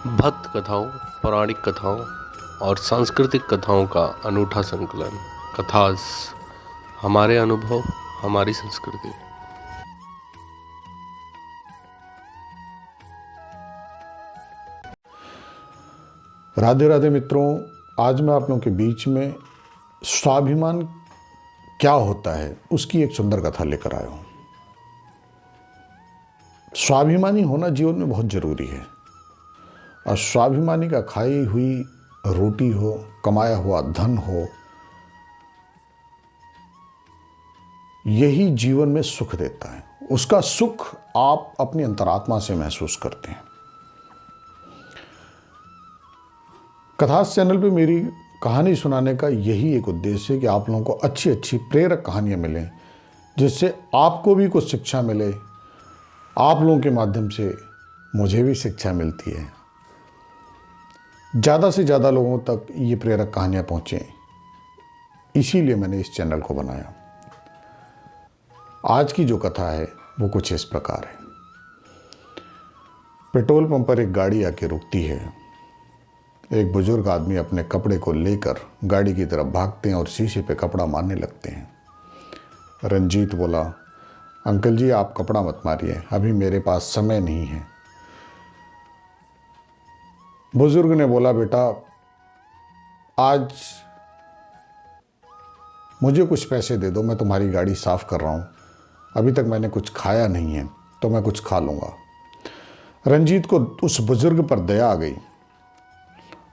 भक्त कथाओं, पौराणिक कथाओं और सांस्कृतिक कथाओं का अनूठा संकलन। कथास, हमारे अनुभव, हमारी संस्कृति। राधे राधे मित्रों, आज मैं आप लोगों के बीच में स्वाभिमान क्या होता है उसकी एक सुंदर कथा लेकर आया हूं। स्वाभिमानी होना जीवन में बहुत जरूरी है और स्वाभिमानी का खाई हुई रोटी हो, कमाया हुआ धन हो, यही जीवन में सुख देता है। उसका सुख आप अपनी अंतरात्मा से महसूस करते हैं। कथास चैनल पे मेरी कहानी सुनाने का यही एक उद्देश्य है कि आप लोगों को अच्छी अच्छी प्रेरक कहानियां मिलें, जिससे आपको भी कुछ शिक्षा मिले। आप लोगों के माध्यम से मुझे भी शिक्षा मिलती है। ज़्यादा से ज़्यादा लोगों तक ये प्रेरक कहानियां पहुँचें, इसीलिए मैंने इस चैनल को बनाया। आज की जो कथा है वो कुछ इस प्रकार है। पेट्रोल पंप पर एक गाड़ी आके रुकती है। एक बुजुर्ग आदमी अपने कपड़े को लेकर गाड़ी की तरफ भागते हैं और शीशे पे कपड़ा मारने लगते हैं। रंजीत बोला, अंकल जी आप कपड़ा मत मारिए, अभी मेरे पास समय नहीं है। बुजुर्ग ने बोला, बेटा आज मुझे कुछ पैसे दे दो, मैं तुम्हारी गाड़ी साफ कर रहा हूँ। अभी तक मैंने कुछ खाया नहीं है तो मैं कुछ खा लूँगा। रंजीत को उस बुजुर्ग पर दया आ गई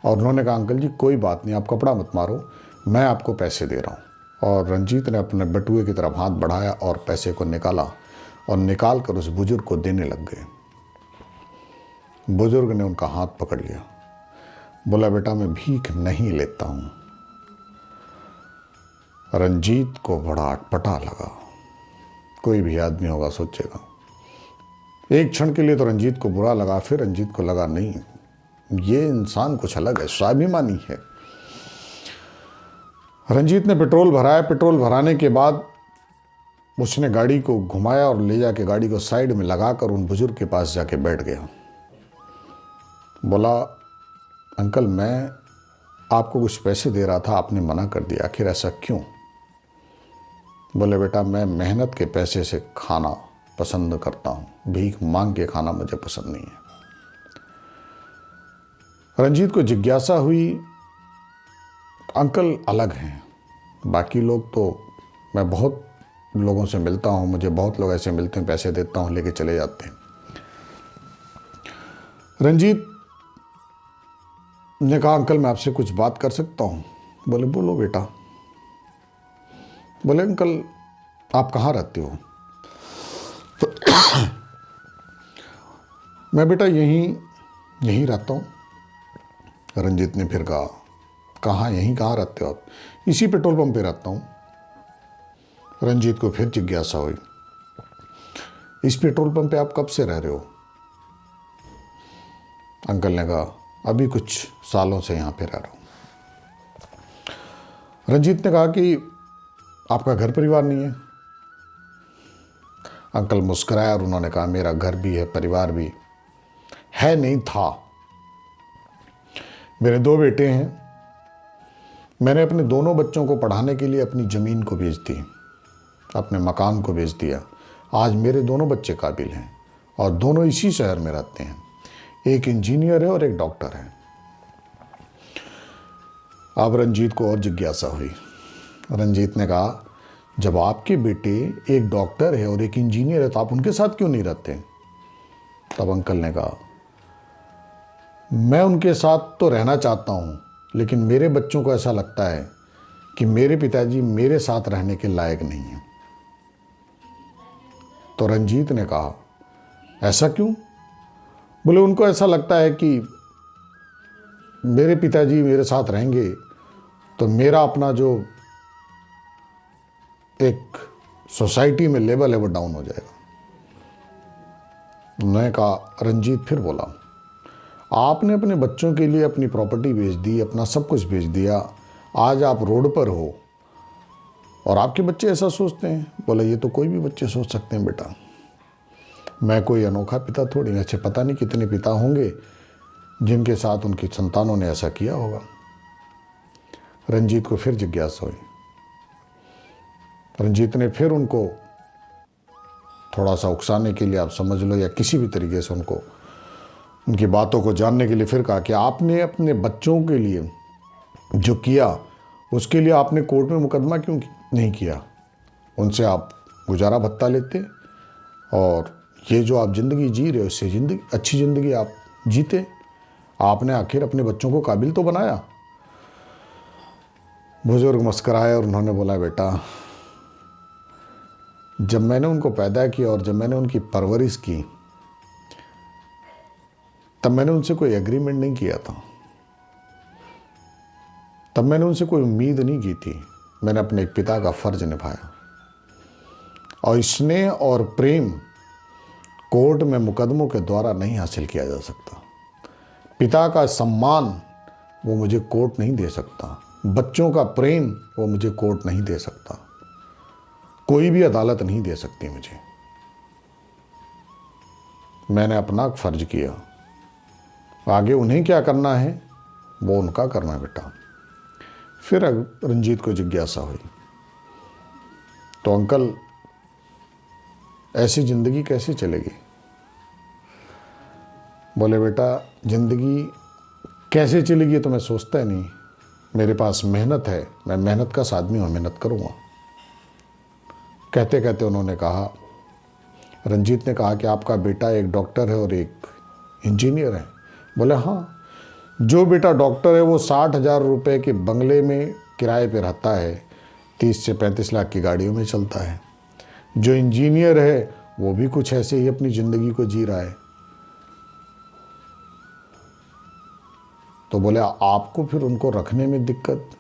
और उन्होंने कहा, अंकल जी कोई बात नहीं, आप कपड़ा मत मारो, मैं आपको पैसे दे रहा हूँ। और रंजीत ने अपने बटुए की तरफ हाथ बढ़ाया और पैसे को निकाला और निकाल कर उस बुजुर्ग को देने लग गए। बुजुर्ग ने उनका हाथ पकड़ लिया, बोला, बेटा मैं भीख नहीं लेता हूँ। रंजीत को बड़ा अटपटा लगा। कोई भी आदमी होगा सोचेगा। एक क्षण के लिए तो रंजीत को बुरा लगा, फिर रंजीत को लगा नहीं, ये इंसान कुछ अलग है, स्वाभिमानी है। रंजीत ने पेट्रोल भराया। पेट्रोल भराने के बाद उसने गाड़ी को घुमाया और ले जाके गाड़ी को साइड में लगाकर उन बुजुर्ग के पास जाके बैठ गया। बोला, अंकल मैं आपको कुछ पैसे दे रहा था, आपने मना कर दिया, आखिर ऐसा क्यों? बोले, बेटा मैं मेहनत के पैसे से खाना पसंद करता हूँ, भीख मांग के खाना मुझे पसंद नहीं है। रंजीत को जिज्ञासा हुई, अंकल अलग हैं, बाकी लोग तो मैं बहुत लोगों से मिलता हूँ, मुझे बहुत लोग ऐसे मिलते हैं, पैसे देता हूँ लेके चले जाते हैं। रंजीत ने कहा, अंकल मैं आपसे कुछ बात कर सकता हूँ? बोले, बोलो बेटा। बोले, अंकल आप कहाँ रहते हो? मैं बेटा यहीं रहता हूँ। रंजीत ने फिर कहा, कहाँ यहीं कहाँ रहते हो आप? इसी पेट्रोल पंप पे रहता हूँ। रंजीत को फिर जिज्ञासा हुई, इस पेट्रोल पंप पे आप कब से रह रहे हो? अंकल ने कहा, अभी कुछ सालों से यहाँ पे रह रहा हूँ। रंजीत ने कहा कि आपका घर परिवार नहीं है? अंकल मुस्कुराया और उन्होंने कहा, मेरा घर भी है, परिवार भी है, नहीं था। मेरे 2 बेटे हैं। मैंने अपने दोनों बच्चों को पढ़ाने के लिए अपनी ज़मीन को बेच दी, अपने मकान को बेच दिया। आज मेरे दोनों बच्चे काबिल हैं और दोनों इसी शहर में रहते हैं। एक इंजीनियर है और एक डॉक्टर है। अब रंजीत को और जिज्ञासा हुई। रंजीत ने कहा, जब आपके बेटे एक डॉक्टर है और एक इंजीनियर है तो आप उनके साथ क्यों नहीं रहते? तब अंकल ने कहा, मैं उनके साथ तो रहना चाहता हूँ, लेकिन मेरे बच्चों को ऐसा लगता है कि मेरे पिताजी मेरे साथ रहने के लायक नहीं हैं। तो रंजीत ने कहा, ऐसा क्यों? बोले, उनको ऐसा लगता है कि मेरे पिताजी मेरे साथ रहेंगे तो मेरा अपना जो एक सोसाइटी में लेवल है वो डाउन हो जाएगा। उन्होंने कहा, रंजीत फिर बोला, आपने अपने बच्चों के लिए अपनी प्रॉपर्टी बेच दी, अपना सब कुछ बेच दिया, आज आप रोड पर हो और आपके बच्चे ऐसा सोचते हैं? बोला, ये तो कोई भी बच्चे सोच सकते हैं बेटा, मैं कोई अनोखा पिता थोड़ी, अच्छे पता नहीं कितने पिता होंगे जिनके साथ उनकी संतानों ने ऐसा किया होगा। रंजीत को फिर जिज्ञासा हुई। रंजीत ने फिर उनको थोड़ा सा उकसाने के लिए, आप समझ लो, या किसी भी तरीके से उनको उनकी बातों को जानने के लिए फिर कहा कि आपने अपने बच्चों के लिए जो किया उसके लिए आपने कोर्ट में मुकदमा क्यों नहीं किया? उनसे आप गुजारा भत्ता लेते और ये जो आप ज़िंदगी जी रहे हो इससे अच्छी ज़िंदगी आप जीते। आपने आखिर अपने बच्चों को काबिल तो बनाया। बुजुर्ग मुस्कराए और उन्होंने बोला, बेटा, जब मैंने उनको पैदा किया और जब मैंने उनकी परवरिश की तब मैंने उनसे कोई एग्रीमेंट नहीं किया था, तब मैंने उनसे कोई उम्मीद नहीं की थी। मैंने अपने एक पिता का फर्ज निभाया। और स्नेह और प्रेम कोर्ट में मुकदमों के द्वारा नहीं हासिल किया जा सकता। पिता का सम्मान वो मुझे कोर्ट नहीं दे सकता। बच्चों का प्रेम वो मुझे कोर्ट नहीं दे सकता। कोई भी अदालत नहीं दे सकती मुझे। मैंने अपना फर्ज किया, आगे उन्हें क्या करना है वो उनका करना है बेटा। फिर रंजीत को जिज्ञासा हुई, तो अंकल ऐसी ज़िंदगी कैसे चलेगी? बोले, बेटा, ज़िंदगी कैसे चलेगी तो मैं सोचता ही नहीं। मेरे पास मेहनत है, मैं मेहनत का आदमी हूँ, मेहनत करूँगा। कहते कहते उन्होंने कहा, रंजीत ने कहा कि आपका बेटा एक डॉक्टर है और एक इंजीनियर है। बोले, हाँ, जो बेटा डॉक्टर है वो 60,000 रुपये के बंगले में किराए पे रहता है, 30 से 35 लाख की गाड़ियों में चलता है। जो इंजीनियर है वो भी कुछ ऐसे ही अपनी ज़िंदगी को जी रहा है। तो बोले, आपको फिर उनको रखने में दिक्कत?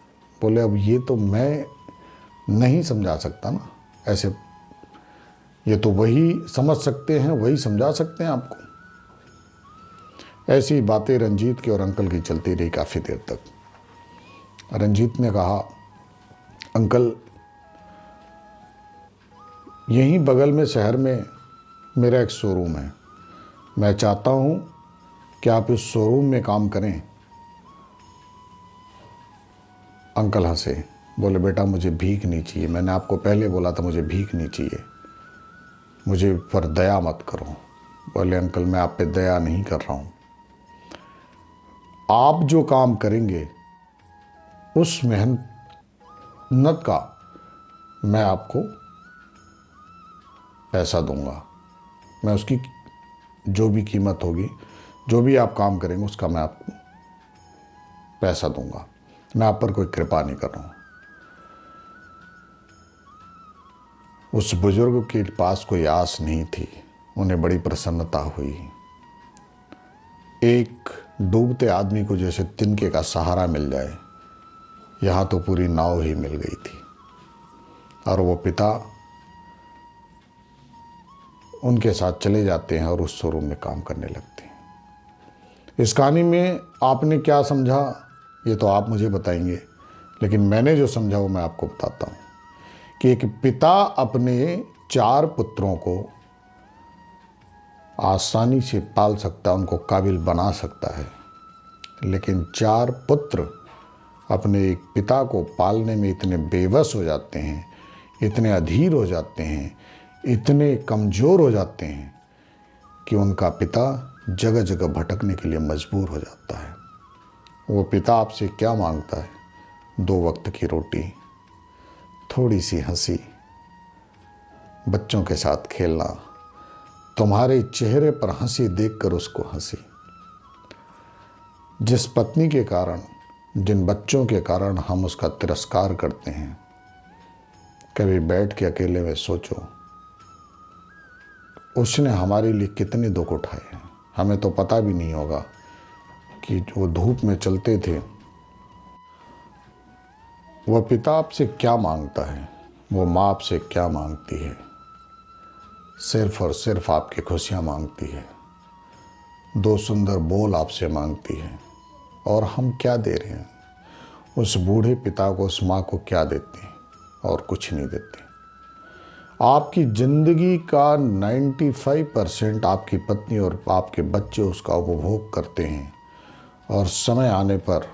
बोले, अब ये तो मैं नहीं समझा सकता ना, ऐसे ये तो वही समझ सकते हैं, वही समझा सकते हैं आपको। ऐसी बातें रंजीत की और अंकल की चलती रही काफ़ी देर तक। रंजीत ने कहा, अंकल, यहीं बगल में शहर में मेरा एक शोरूम है, मैं चाहता हूँ कि आप इस शोरूम में काम करें। अंकल हंसे, बोले, बेटा, मुझे भीख नहीं चाहिए। मैंने आपको पहले बोला था मुझे भीख नहीं चाहिए, मुझे पर दया मत करो। बोले, अंकल, मैं आप पे दया नहीं कर रहा हूँ। आप जो काम करेंगे उस मेहनत का मैं आपको पैसा दूंगा। मैं उसकी जो भी कीमत होगी, जो भी आप काम करेंगे उसका मैं आपको पैसा दूंगा। मैं आप पर कोई कृपा नहीं कर रहा हूँ। उस बुजुर्ग के पास कोई आस नहीं थी, उन्हें बड़ी प्रसन्नता हुई। एक डूबते आदमी को जैसे तिनके का सहारा मिल जाए, यहाँ तो पूरी नाव ही मिल गई थी। और वो पिता उनके साथ चले जाते हैं और उस शोरूम में काम करने लगते हैं। इस कहानी में आपने क्या समझा ये तो आप मुझे बताएंगे, लेकिन मैंने जो समझा वो मैं आपको बताता हूँ कि एक पिता अपने 4 पुत्रों को आसानी से पाल सकता, उनको काबिल बना सकता है, लेकिन 4 पुत्र अपने एक पिता को पालने में इतने बेबस हो जाते हैं, इतने अधीर हो जाते हैं, इतने कमज़ोर हो जाते हैं कि उनका पिता जगह जगह भटकने के लिए मजबूर हो जाता है। वो पिता आपसे क्या मांगता है? 2 वक्त की रोटी, थोड़ी सी हंसी, बच्चों के साथ खेलना, तुम्हारे चेहरे पर हंसी देखकर उसको हंसी। जिस पत्नी के कारण, जिन बच्चों के कारण हम उसका तिरस्कार करते हैं, कभी बैठ के अकेले में सोचो उसने हमारे लिए कितने दुख उठाए हैं। हमें तो पता भी नहीं होगा कि वो धूप में चलते थे। वह पिता आपसे क्या मांगता है, वो माँ आपसे क्या मांगती है? सिर्फ और सिर्फ आपकी खुशियाँ मांगती है, 2 सुंदर बोल आपसे मांगती है। और हम क्या दे रहे हैं? उस बूढ़े पिता को, उस माँ को क्या देते हैं? और कुछ नहीं देते। आपकी ज़िंदगी का 95% आपकी पत्नी और आपके बच्चे उसका उपभोग करते हैं। और समय आने पर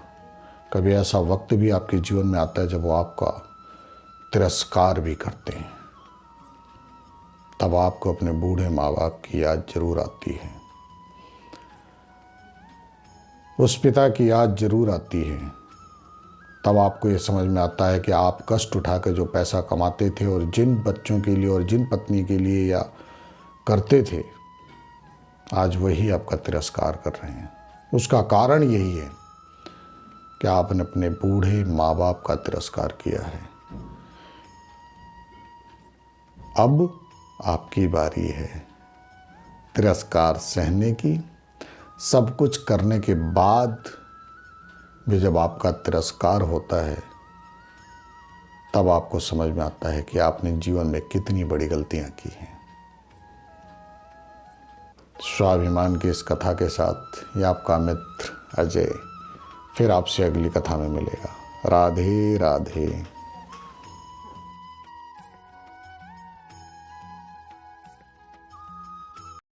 कभी ऐसा वक्त भी आपके जीवन में आता है जब वो आपका तिरस्कार भी करते हैं। तब आपको अपने बूढ़े माँ बाप की याद जरूर आती है, उस पिता की याद जरूर आती है। तब आपको ये समझ में आता है कि आप कष्ट उठा के जो पैसा कमाते थे और जिन बच्चों के लिए और जिन पत्नी के लिए या करते थे, आज वही आपका तिरस्कार कर रहे हैं। उसका कारण यही है कि आपने अपने बूढ़े माँ बाप का तिरस्कार किया है। अब आपकी बारी है तिरस्कार सहने की। सब कुछ करने के बाद भी जब आपका तिरस्कार होता है, तब आपको समझ में आता है कि आपने जीवन में कितनी बड़ी गलतियां की हैं। स्वाभिमान की इस कथा के साथ ये आपका मित्र अजय फिर आपसे अगली कथा में मिलेगा। राधे राधे।